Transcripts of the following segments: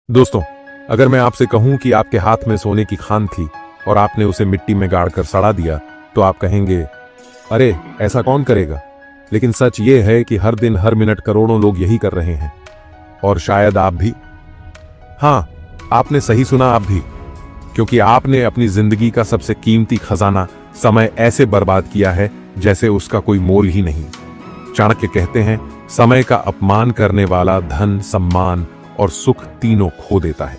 दोस्तों, अगर मैं आपसे कहूं कि आपके हाथ में सोने की खान थी और आपने उसे मिट्टी में गाड़कर सड़ा दिया, तो आप कहेंगे, अरे ऐसा कौन करेगा। लेकिन सच ये है कि हर दिन हर मिनट करोड़ों लोग यही कर रहे हैं। और शायद आप भी। हां, आपने सही सुना, आप भी। क्योंकि आपने अपनी जिंदगी का सबसे कीमती खजाना समय ऐसे बर्बाद किया है जैसे उसका कोई मोल ही नहीं। चाणक्य कहते हैं, समय का अपमान करने वाला धन, सम्मान और सुख तीनों खो देता है।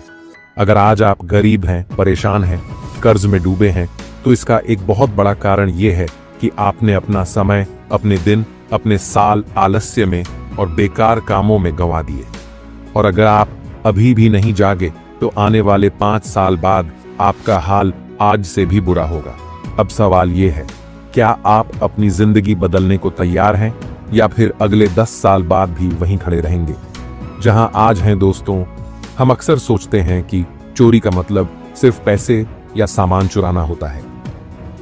अगर आज आप गरीब हैं, परेशान हैं, कर्ज में डूबे हैं, तो इसका एक बहुत बड़ा कारण यह है कि आपने अपना समय, अपने दिन, अपने साल आलस्य में और बेकार कामों में गंवा दिए। और अगर आप अभी भी नहीं जागे तो आने वाले 5 साल बाद आपका हाल आज से भी बुरा होगा। अब सवाल यह है, क्या आप अपनी जिंदगी बदलने को तैयार हैं या फिर अगले 10 साल बाद भी वहीं खड़े रहेंगे जहां आज हैं। दोस्तों, हम अक्सर सोचते हैं कि चोरी का मतलब सिर्फ पैसे या सामान चुराना होता है,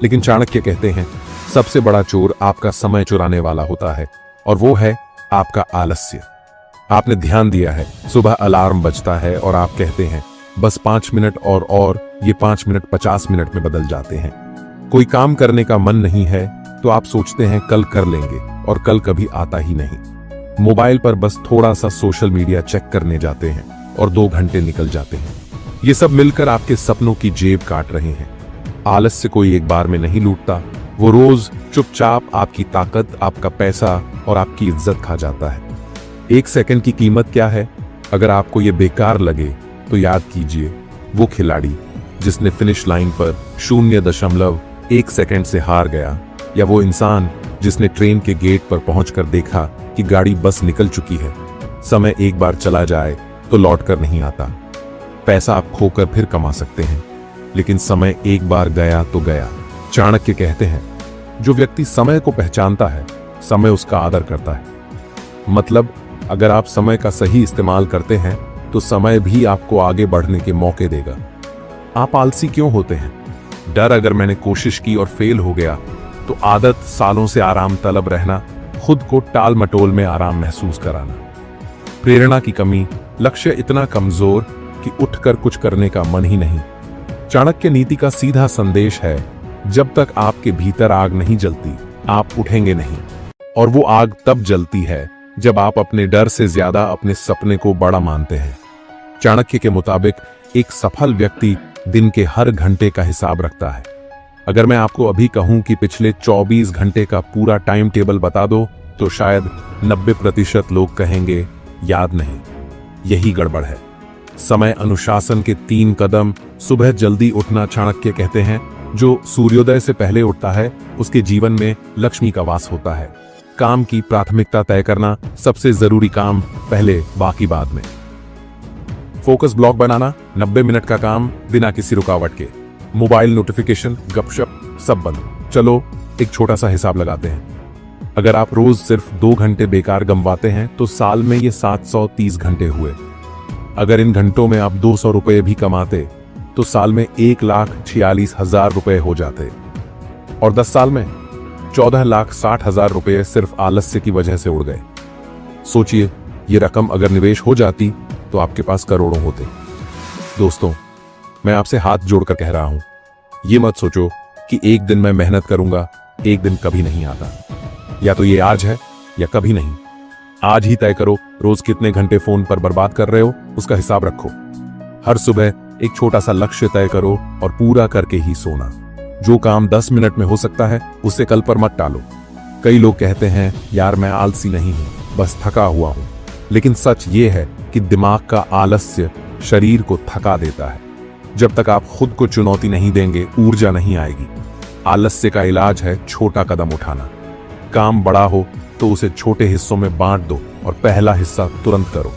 लेकिन चाणक्य कहते हैं सबसे बड़ा चोर आपका समय चुराने वाला होता है, और वो है आपका आलस्य। आपने ध्यान दिया है, सुबह अलार्म बजता है और आप कहते हैं बस 5 मिनट और ये 5 मिनट 50 मिनट में बदल जाते हैं। कोई काम करने का मन नहीं है तो आप सोचते हैं कल कर लेंगे, और कल कभी आता ही नहीं। मोबाइल पर बस थोड़ा सा सोशल मीडिया चेक करने जाते हैं और 2 घंटे निकल जाते हैं। ये सब मिलकर आपके सपनों की जेब काट रहे हैं। आलस्य कोई एक बार में नहीं लूटता, वो रोज चुपचाप आपकी ताकत, आपका पैसा और आपकी इज्जत खा जाता है। 1 सेकंड की कीमत क्या है? अगर आपको ये बेकार लगे तो याद कीजिए वो खिलाड़ी जिसने फिनिश लाइन पर 0.1 सेकंड से हार गया, या वो इंसान जिसने ट्रेन के गेट पर पहुंचकर देखा कि गाड़ी बस निकल चुकी है। समय एक बार चला जाए तो लौट कर नहीं आता। पैसा आप खोकर फिर कमा सकते हैं, लेकिन समय एक बार गया तो गया। चाणक्य कहते हैं, जो व्यक्ति समय को पहचानता है, समय उसका आदर करता है। मतलब अगर आप समय का सही इस्तेमाल करते हैं तो समय भी आपको आगे बढ़ने के मौके देगा। आप आलसी क्यों होते हैं? डर, अगर मैंने कोशिश की और फेल हो गया, तो आदत, सालों से आराम तलब रहना, खुद को टाल मटोल में आराम महसूस कराना, प्रेरणा की कमी, लक्ष्य इतना कमजोर कि उठकर कुछ करने का मन ही नहीं। चाणक्य नीति का सीधा संदेश है, जब तक आपके भीतर आग नहीं जलती, आप उठेंगे नहीं। और वो आग तब जलती है जब आप अपने डर से ज्यादा अपने सपने को बड़ा मानते हैं। चाणक्य के मुताबिक एक सफल व्यक्ति दिन के हर घंटे का हिसाब रखता है। अगर मैं आपको अभी कहूं कि पिछले 24 घंटे का पूरा टाइम टेबल बता दो, तो शायद 90% लोग कहेंगे याद नहीं। यही गड़बड़ है। समय अनुशासन के 3 कदम। सुबह जल्दी उठना। चाणक्य कहते हैं, जो सूर्योदय से पहले उठता है उसके जीवन में लक्ष्मी का वास होता है। काम की प्राथमिकता तय करना, सबसे जरूरी काम पहले, बाकी बाद में। फोकस ब्लॉक बनाना, 90 मिनट का काम बिना किसी रुकावट के। मोबाइल नोटिफिकेशन, गपशप सब बंद। चलो एक छोटा सा हिसाब लगाते हैं। अगर आप रोज सिर्फ 2 घंटे बेकार गंवाते हैं तो साल में ये 730 घंटे हुए। अगर इन घंटों में आप 200 रुपए भी कमाते तो साल में 1,46,000 रुपए हो जाते, और 10 साल में 14,60,000 रुपए सिर्फ आलस्य की वजह से उड़ गए। सोचिए, ये रकम अगर निवेश हो जाती तो आपके पास करोड़ों होते। दोस्तों, मैं आपसे हाथ जोड़कर कह रहा हूं, ये मत सोचो कि एक दिन मैं मेहनत करूंगा, एक दिन कभी नहीं आता। या तो ये आज है या कभी नहीं। आज ही तय करो रोज कितने घंटे फोन पर बर्बाद कर रहे हो, उसका हिसाब रखो। हर सुबह एक छोटा सा लक्ष्य तय करो और पूरा करके ही सोना। जो काम 10 मिनट में हो सकता है उसे कल पर मत टालो। कई लोग कहते हैं, यार मैं आलसी नहीं हूं, बस थका हुआ हूं। लेकिन सच ये है कि दिमाग का आलस्य शरीर को थका देता है। जब तक आप खुद को चुनौती नहीं देंगे, ऊर्जा नहीं आएगी। आलस्य का इलाज है छोटा कदम उठाना। काम बड़ा हो तो उसे छोटे हिस्सों में बांट दो और पहला हिस्सा तुरंत करो।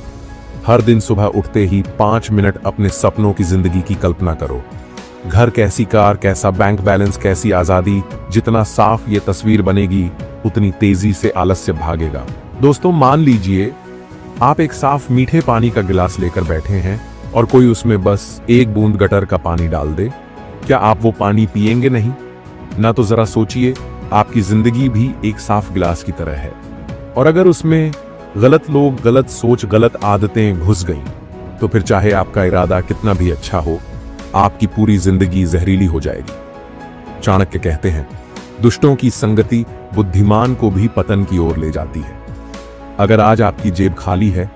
हर दिन सुबह उठते ही 5 मिनट अपने सपनों की जिंदगी की कल्पना करो। घर कैसी कार, कैसा बैंक बैलेंस, कैसी आजादी। जितना साफ ये तस्वीर बनेगी, उतनी तेजी से आलस्य भागेगा। दोस्तों, मान लीजिए आप एक साफ मीठे पानी का गिलास लेकर बैठे हैं और कोई उसमें बस 1 बूंद गटर का पानी डाल दे। क्या आप वो पानी पिएंगे नहीं? ना तो जरा सोचिए, आपकी जिंदगी भी एक साफ गिलास की तरह है, और अगर उसमें गलत लोग, गलत सोच, गलत आदतें घुस गईं तो फिर चाहे आपका इरादा कितना भी अच्छा हो, आपकी पूरी जिंदगी जहरीली हो जाएगी। चाणक्य कहते हैं, दुष्टों की संगति बुद्धिमान को भी पतन की ओर ले जाती है। अगर आज आपकी जेब खाली है,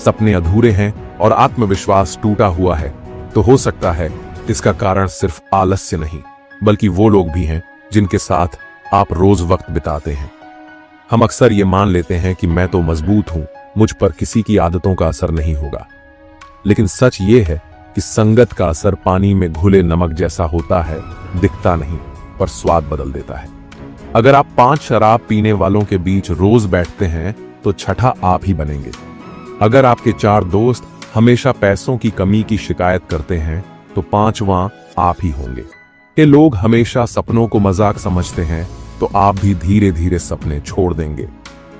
सपने अधूरे हैं और आत्मविश्वास टूटा हुआ है, तो हो सकता है इसका कारण सिर्फ आलस्य नहीं, बल्कि वो लोग भी हैं जिनके साथ आप रोज वक्त बिताते हैं। हम अक्सर ये मान लेते हैं कि मैं तो मजबूत हूं, मुझ पर किसी की आदतों का असर नहीं होगा। लेकिन सच ये है कि संगत का असर पानी में घुले नमक जैसा होता है, दिखता नहीं पर स्वाद बदल देता है। अगर आप 5 शराब पीने वालों के बीच रोज बैठते हैं तो छठा आप ही बनेंगे। अगर आपके 4 दोस्त हमेशा पैसों की कमी की शिकायत करते हैं तो 5वां आप ही होंगे। ये लोग हमेशा सपनों को मजाक समझते हैं तो आप भी धीरे धीरे सपने छोड़ देंगे।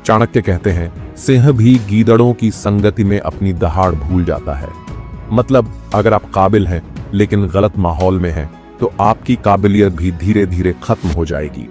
चाणक्य कहते हैं, सिंह भी गीदड़ों की संगति में अपनी दहाड़ भूल जाता है। मतलब अगर आप काबिल हैं लेकिन गलत माहौल में हैं तो आपकी काबिलियत भी धीरे धीरे खत्म हो जाएगी।